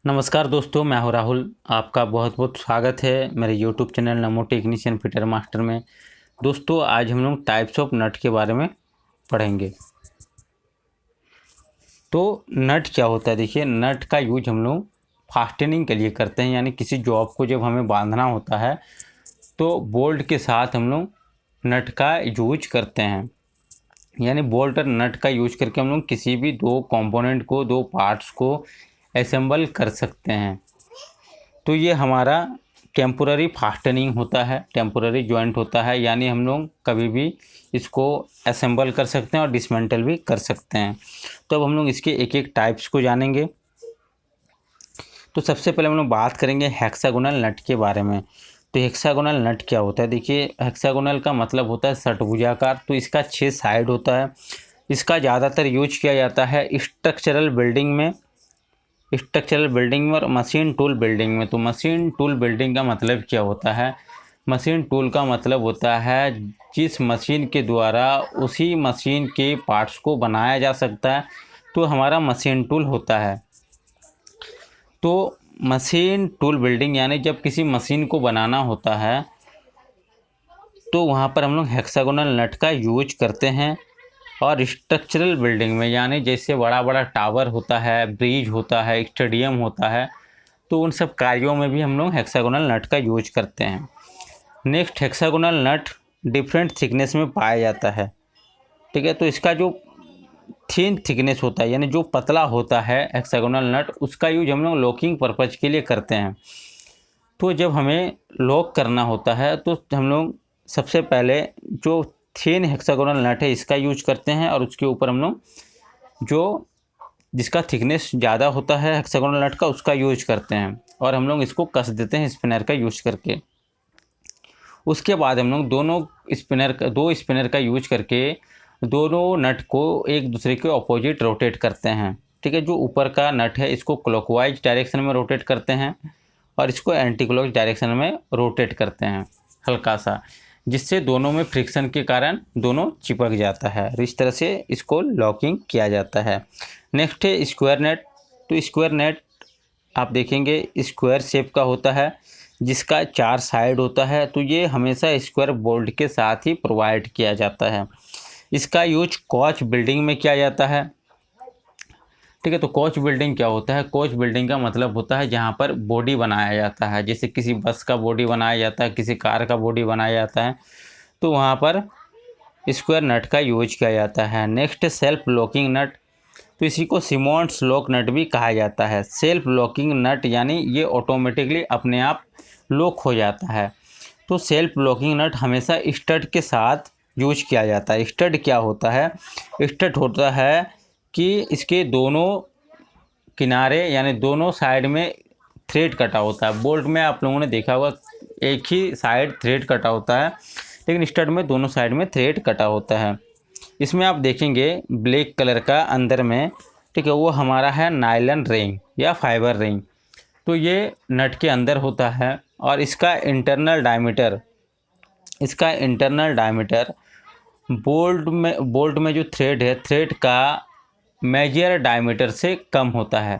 नमस्कार दोस्तों, मैं हूं राहुल। आपका बहुत बहुत स्वागत है मेरे YouTube चैनल नमो टेक्नीशियन फिटर मास्टर में। दोस्तों, आज हम लोग टाइप्स ऑफ नट के बारे में पढ़ेंगे। तो नट क्या होता है? देखिए, नट का यूज हम लोग फास्टनिंग के लिए करते हैं, यानी किसी जॉब को जब हमें बांधना होता है तो बोल्ट के साथ हम लोग नट का यूज करते हैं। यानी बोल्ट और नट का यूज करके हम लोग किसी भी दो कंपोनेंट को, दो पार्ट्स को असेंबल कर सकते हैं। तो ये हमारा टेम्पोररी फास्टनिंग होता है, टेम्पोररी जॉइंट होता है, यानी हम लोग कभी भी इसको असेंबल कर सकते हैं और डिसमेंटल भी कर सकते हैं। तो अब हम लोग इसके एक एक टाइप्स को जानेंगे। तो सबसे पहले हम लोग बात करेंगे हेक्सागोनल नट के बारे में। तो हेक्सागोनल नट क्या होता है? देखिए, हेक्सागोनल का मतलब होता है षटभुजाकार। तो इसका 6 साइड होता है। इसका ज़्यादातर यूज किया जाता है स्ट्रक्चरल बिल्डिंग में, और मशीन टूल बिल्डिंग में। तो मशीन टूल बिल्डिंग का मतलब क्या होता है? मशीन टूल का मतलब होता है जिस मशीन के द्वारा उसी मशीन के पार्ट्स को बनाया जा सकता है, तो हमारा मशीन टूल होता है। तो मशीन टूल बिल्डिंग यानी जब किसी मशीन को बनाना होता है तो वहाँ पर हम लोग हेक्सागोनल नट का यूज करते हैं। और स्ट्रक्चरल बिल्डिंग में, यानी जैसे बड़ा बड़ा टावर होता है, ब्रिज होता है, स्टेडियम होता है, तो उन सब कार्यों में भी हम लोग हेक्सागोनल नट का यूज करते हैं। Next, hexagonal nut different thickness में पाया जाता है। ठीक है, तो इसका जो थिन थिकनेस होता है, यानी जो पतला होता है हेक्सागोनल नट, उसका यूज हम लोग लॉकिंग पर्पज के लिए करते हैं। तो जब हमें लॉक करना होता है तो हम लोग सबसे पहले जो थिन हेक्सागोनल नट है इसका यूज करते हैं, और उसके ऊपर हम लोग जो जिसका थिकनेस ज़्यादा होता है हेक्सागोनल नट का उसका यूज करते हैं, और हम लोग इसको कस देते हैं स्पिनर का यूज करके। उसके बाद हम लोग दो स्पिनर का यूज करके दोनों नट को एक दूसरे के ऑपोजिट रोटेट करते हैं। ठीक है, जो ऊपर का नट है इसको क्लॉकवाइज डायरेक्शन में रोटेट करते हैं, और इसको एंटी क्लॉक डायरेक्शन में रोटेट करते हैं हल्का सा, जिससे दोनों में फ्रिक्शन के कारण दोनों चिपक जाता है। इस तरह से इसको लॉकिंग किया जाता है। नेक्स्ट है स्क्वायर नेट। तो स्क्वायर नेट आप देखेंगे स्क्वायर शेप का होता है, जिसका 4 साइड होता है। तो ये हमेशा स्क्वायर बोल्ट के साथ ही प्रोवाइड किया जाता है। इसका यूज कोच बिल्डिंग में किया जाता है। ठीक है, तो कोच बिल्डिंग क्या होता है? कोच बिल्डिंग का मतलब होता है जहाँ पर बॉडी बनाया जाता है, जैसे किसी बस का बॉडी बनाया जाता है, किसी कार का बॉडी बनाया जाता है, तो वहाँ पर स्क्वायर नट का यूज किया जाता है। नेक्स्ट, सेल्फ लॉकिंग नट। तो इसी को सिमोंड्स लॉक नट भी कहा जाता है। सेल्फ लॉकिंग नट यानी ये ऑटोमेटिकली अपने आप लॉक हो जाता है। तो सेल्फ लॉकिंग नट हमेशा स्टड के साथ यूज किया जाता है। स्टड क्या होता है? स्टड होता है कि इसके दोनों किनारे यानी दोनों साइड में थ्रेड कटा होता है। बोल्ट में आप लोगों ने देखा होगा एक ही साइड थ्रेड कटा होता है, लेकिन स्टड में दोनों साइड में थ्रेड कटा होता है। इसमें आप देखेंगे ब्लैक कलर का अंदर में, ठीक है, वो हमारा है नायलॉन रिंग या फाइबर रिंग। तो ये नट के अंदर होता है, और इसका इंटरनल डायमीटर बोल्ट में जो थ्रेड है, थ्रेड का मेजर डायमीटर से कम होता है,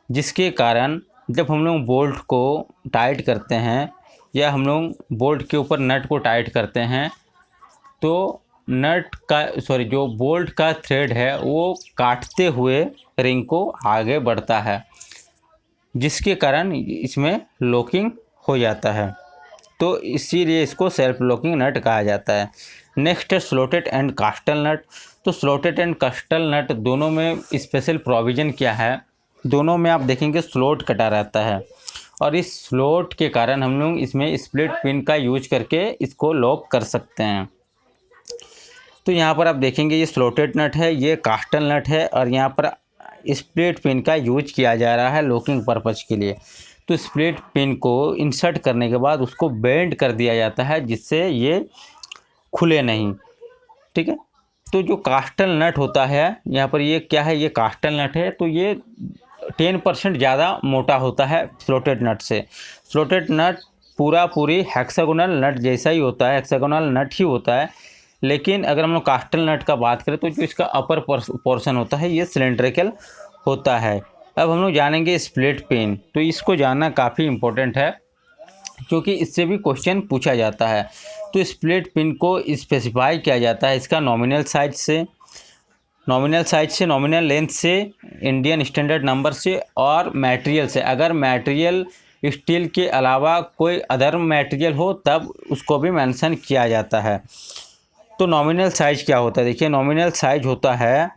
जिसके कारण जब हम लोग बोल्ट को टाइट करते हैं या हम लोग बोल्ट के ऊपर नट को टाइट करते हैं, तो जो बोल्ट का थ्रेड है वो काटते हुए रिंग को आगे बढ़ता है, जिसके कारण इसमें लॉकिंग हो जाता है। तो इसीलिए इसको सेल्फ लॉकिंग नट कहा जाता है। नेक्स्ट है स्लॉटेड एंड कास्टल नट। तो स्लॉटेड एंड कास्टल नट दोनों में स्पेशल प्रोविज़न क्या है? दोनों में आप देखेंगे स्लॉट कटा रहता है, और इस स्लॉट के कारण हम लोग इसमें स्प्लिट पिन का यूज करके इसको लॉक कर सकते हैं। तो यहाँ पर आप देखेंगे ये स्लॉटेड नट है, ये कास्टल नट है, और यहाँ पर स्प्लिट पिन का यूज किया जा रहा है लॉकिंग पर्पज़ के लिए। तो स्प्लिट पिन को इंसर्ट करने के बाद उसको बेंड कर दिया जाता है, जिससे ये खुले नहीं। ठीक है, तो जो कास्टल नट होता है यहाँ पर, ये क्या है? ये कास्टल नट है। तो ये 10% ज़्यादा मोटा होता है स्लॉटेड नट से। स्लॉटेड नट पूरी हेक्सागोनल नट जैसा ही होता है, हेक्सागोनल नट ही होता है, लेकिन अगर हम लोग कास्टल नट का बात करें तो जो इसका अपर पोर्शन होता है ये सिलेंड्रिकल होता है। अब हम लोग जानेंगे स्प्लिट पेन। तो इसको जानना काफ़ी इम्पोर्टेंट है क्योंकि इससे भी क्वेश्चन पूछा जाता है। तो स्प्लिट पिन को स्पेसिफाई किया जाता है इसका नॉमिनल साइज से, नॉमिनल लेंथ से, इंडियन स्टैंडर्ड नंबर से और मटेरियल से। अगर मटेरियल स्टील के अलावा कोई अदर मटेरियल हो तब उसको भी मेंशन किया जाता है। तो नॉमिनल साइज क्या होता है, देखिए नॉमिनल साइज होता है,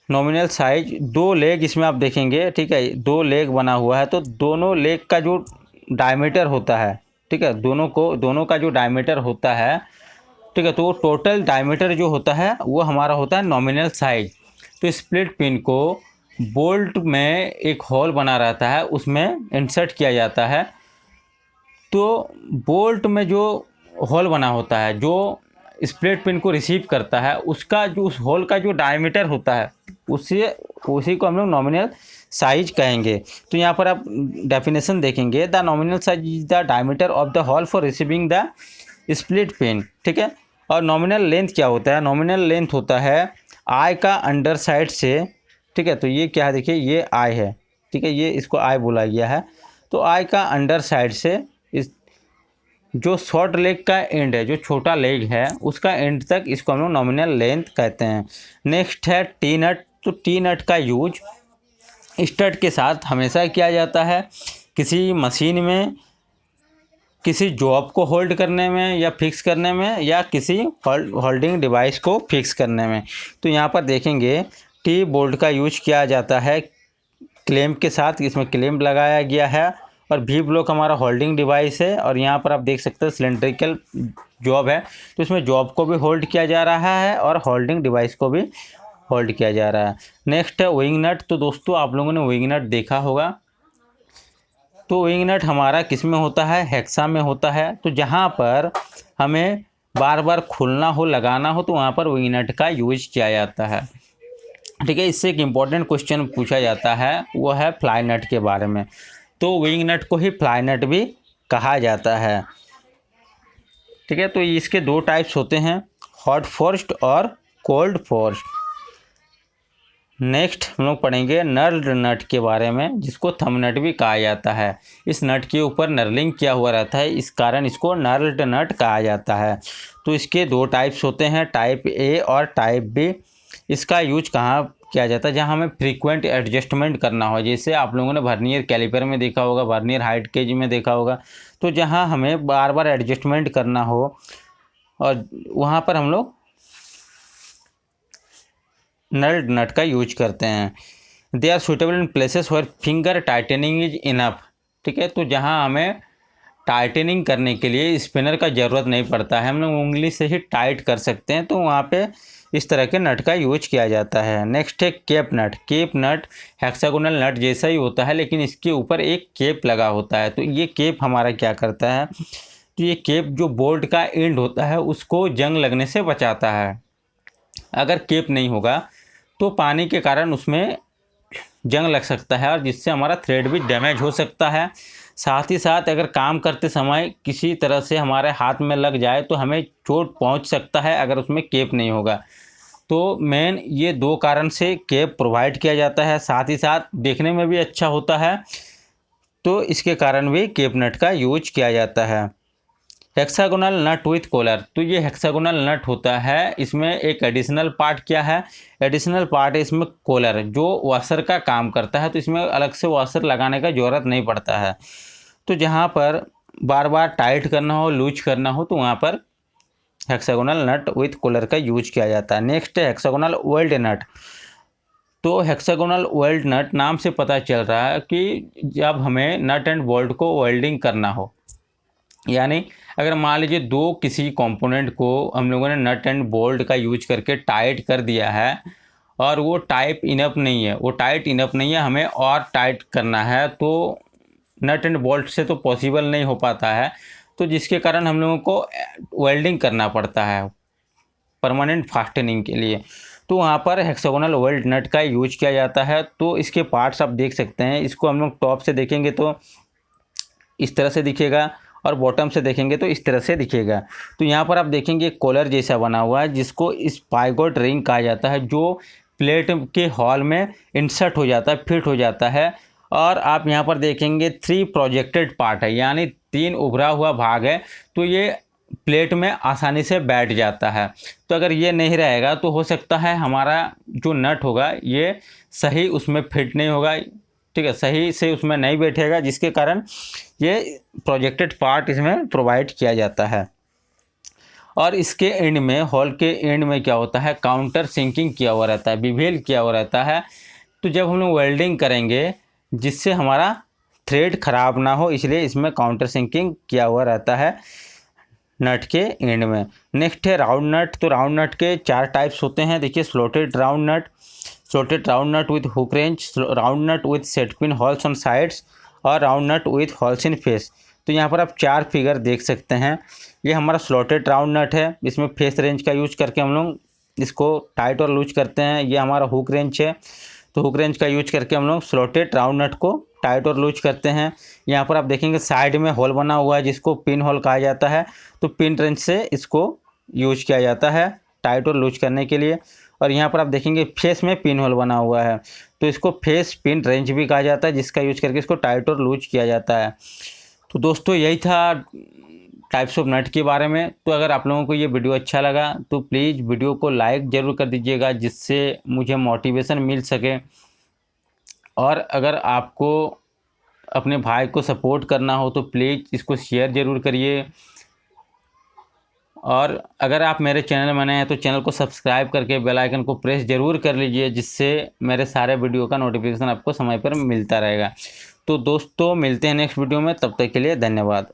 नॉमिनल साइज 2 लेग इसमें आप देखेंगे, ठीक है, 2 लेग बना हुआ है तो दोनों लेग का जो डायमीटर होता है, ठीक है, दोनों का जो डायमीटर होता है, ठीक है, तो टोटल डायमीटर जो होता है वो हमारा होता है नॉमिनल साइज। तो स्प्लिट पिन को बोल्ट में एक होल बना रहता है उसमें इंसर्ट किया जाता है। तो बोल्ट में जो होल बना होता है जो स्प्लिट पिन को रिसीव करता है उसका जो उस होल का जो डायमीटर होता है उसी को हम लोग नॉमिनल साइज कहेंगे। तो यहाँ पर आप डेफिनेशन देखेंगे, the nominal size is the diameter of the hole for receiving the split pin, ठीक है। और नॉमिनल लेंथ क्या होता है, नॉमिनल लेंथ होता है आई का अंडर साइड से, ठीक है, तो ये क्या है, देखिए ये आई है, ठीक है, ये इसको आई बोला गया है। तो आई का अंडर साइड से इस जो शॉर्ट लेग का एंड है, जो छोटा लेग है उसका एंड तक, इसको हम लोग नॉमिनल लेंथ कहते हैं। नेक्स्ट है टी नट। तो टी नट का यूज स्टड के साथ हमेशा किया जाता है किसी मशीन में, किसी जॉब को होल्ड करने में या फिक्स करने में, या किसी होल्डिंग डिवाइस को फिक्स करने में। तो यहाँ पर देखेंगे टी बोल्ट का यूज किया जाता है क्लैंप के साथ, इसमें क्लैंप लगाया गया है। और भी ब्लॉक हमारा होल्डिंग डिवाइस है और यहाँ पर आप देख सकते हैं सिलेंड्रिकल जॉब है, तो इसमें जॉब को भी होल्ड किया जा रहा है और होल्डिंग डिवाइस को भी होल्ड किया जा रहा है। नेक्स्ट है विंग नट। तो दोस्तों आप लोगों ने विंग नट देखा होगा। तो विंग नट हमारा किस में होता है, हेक्सा में होता है। तो जहाँ पर हमें बार बार खोलना हो, लगाना हो, तो वहाँ पर विंग नट का यूज किया जाता है, ठीक है। इससे एक इम्पॉर्टेंट क्वेश्चन पूछा जाता है वो है फ्लाई नट के बारे में। तो विंग नट को ही फ्लाई नट भी कहा जाता है, ठीक है। तो इसके 2 टाइप्स होते हैं, हॉट फोर्स्ड और कोल्ड फोर्स्ड। नेक्स्ट हम लोग पढ़ेंगे नर्ल्ड नट के बारे में, जिसको थंब नट भी कहा जाता है। इस नट के ऊपर नर्लिंग किया हुआ रहता है, इस कारण इसको नर्ल्ड नट कहा जाता है। तो इसके 2 टाइप्स होते हैं, टाइप ए और टाइप बी। इसका यूज कहाँ किया जाता है, जहाँ हमें फ्रीक्वेंट एडजस्टमेंट करना हो, जैसे आप लोगों ने वर्नियर कैलिपर में देखा होगा, वर्नियर हाइट गेज में देखा होगा। तो जहाँ हमें बार बार एडजस्टमेंट करना हो और वहाँ पर हम लोग नर्ल्ड नट का यूज करते हैं। They are suitable in places where finger tightening is enough, ठीक है। तो जहाँ हमें टाइटनिंग करने के लिए स्पिनर का ज़रूरत नहीं पड़ता है, हम लोग उंगली से ही टाइट कर सकते हैं, तो वहाँ पे इस तरह के नट का यूज किया जाता है। नेक्स्ट है केप नट। केप नट हेक्सागोनल नट जैसा ही होता है लेकिन इसके ऊपर एक केप लगा होता है। तो ये केप हमारा क्या करता है, तो ये केप जो बोल्ट का एंड होता है उसको जंग लगने से बचाता है। अगर केप नहीं होगा तो पानी के कारण उसमें जंग लग सकता है और जिससे हमारा थ्रेड भी डैमेज हो सकता है। साथ ही साथ अगर काम करते समय किसी तरह से हमारे हाथ में लग जाए तो हमें चोट पहुंच सकता है अगर उसमें केप नहीं होगा। तो मेन ये 2 कारण से केप प्रोवाइड किया जाता है, साथ ही साथ देखने में भी अच्छा होता है, तो इसके कारण भी केप नट का यूज किया जाता है। Hexagonal nut with collar. तो ये हेक्सागोनल नट होता है, इसमें एक एडिशनल पार्ट क्या है, एडिशनल पार्ट है इसमें कॉलर, जो वॉशर का काम करता है। तो इसमें अलग से वॉशर लगाने का ज़रूरत नहीं पड़ता है। तो जहाँ पर बार बार टाइट करना हो, लूज करना हो, तो वहाँ पर हेक्सागोनल नट विथ कॉलर का यूज किया जाता है। नेक्स्ट है हेक्सागोनल वेल्ड नट। तो हेक्सागोनल वेल्ड नट नाम से पता चल रहा है कि जब हमें नट एंड बोल्ट को वेल्डिंग करना हो, यानी अगर मान लीजिए 2 किसी कंपोनेंट को हम लोगों ने नट एंड बोल्ट का यूज करके टाइट कर दिया है और वो टाइट इनफ नहीं है, हमें और टाइट करना है, तो नट एंड बोल्ट से तो पॉसिबल नहीं हो पाता है, तो जिसके कारण हम लोगों को वेल्डिंग करना पड़ता है परमानेंट फास्टनिंग के लिए। तो वहाँ पर हेक्सागोनल वेल्ड नट का यूज किया जाता है। तो इसके पार्ट्स आप देख सकते हैं, इसको हम लोग टॉप से देखेंगे तो इस तरह से दिखेगा और बॉटम से देखेंगे तो इस तरह से दिखेगा। तो यहाँ पर आप देखेंगे कॉलर जैसा बना हुआ है जिसको स्पाइगोट रिंग कहा जाता है, जो प्लेट के हॉल में इंसर्ट हो जाता है, फिट हो जाता है। और आप यहाँ पर देखेंगे 3 प्रोजेक्टेड पार्ट है, यानी 3 उभरा हुआ भाग है, तो ये प्लेट में आसानी से बैठ जाता है। तो अगर ये नहीं रहेगा तो हो सकता है हमारा जो नट होगा ये सही उसमें फिट नहीं होगा, ठीक है, सही से उसमें नहीं बैठेगा, जिसके कारण ये प्रोजेक्टेड पार्ट इसमें प्रोवाइड किया जाता है। और इसके एंड में, हॉल के एंड में क्या होता है, काउंटर सिंकिंग किया हुआ रहता है, बिवेल किया हुआ रहता है। तो जब हम लोग वेल्डिंग करेंगे जिससे हमारा थ्रेड खराब ना हो, इसलिए इसमें काउंटर सिंकिंग किया हुआ रहता है नट के एंड में। नेक्स्ट है राउंड नट। तो राउंड नट के 4 टाइप्स होते हैं। देखिए, slotted round nut with hook wrench, round nut with set pin holes on sides, और round nut with holes in face. तो यहाँ पर आप 4 फिगर देख सकते हैं। ये हमारा स्लॉटेड राउंड नट है, इसमें फेस रेंज का यूज करके हम लोग इसको टाइट और लूज करते हैं। ये हमारा हुक रेंज है, तो हुक रेंज का यूज करके हम लोग स्लॉटेड राउंड नट को टाइट और लूज करते हैं। यहाँ पर आप देखेंगे साइड में होल बना हुआ है जिसको पिन होल कहा जाता है, तो पिन रेंज से इसको यूज किया जाता है टाइट और लूज करने के लिए। और यहाँ पर आप देखेंगे फेस में पिन होल बना हुआ है, तो इसको फेस पिन रेंज भी कहा जाता है, जिसका यूज करके इसको टाइट और लूज किया जाता है। तो दोस्तों यही था टाइप्स ऑफ नट के बारे में। तो अगर आप लोगों को ये वीडियो अच्छा लगा तो प्लीज़ वीडियो को लाइक ज़रूर कर दीजिएगा, जिससे मुझे मोटिवेशन मिल सके। और अगर आपको अपने भाई को सपोर्ट करना हो तो प्लीज़ इसको शेयर ज़रूर करिए। और अगर आप मेरे चैनल में नए हैं तो चैनल को सब्सक्राइब करके बेल आइकन को प्रेस ज़रूर कर लीजिए, जिससे मेरे सारे वीडियो का नोटिफिकेशन आपको समय पर मिलता रहेगा। तो दोस्तों मिलते हैं नेक्स्ट वीडियो में, तब तक के लिए धन्यवाद।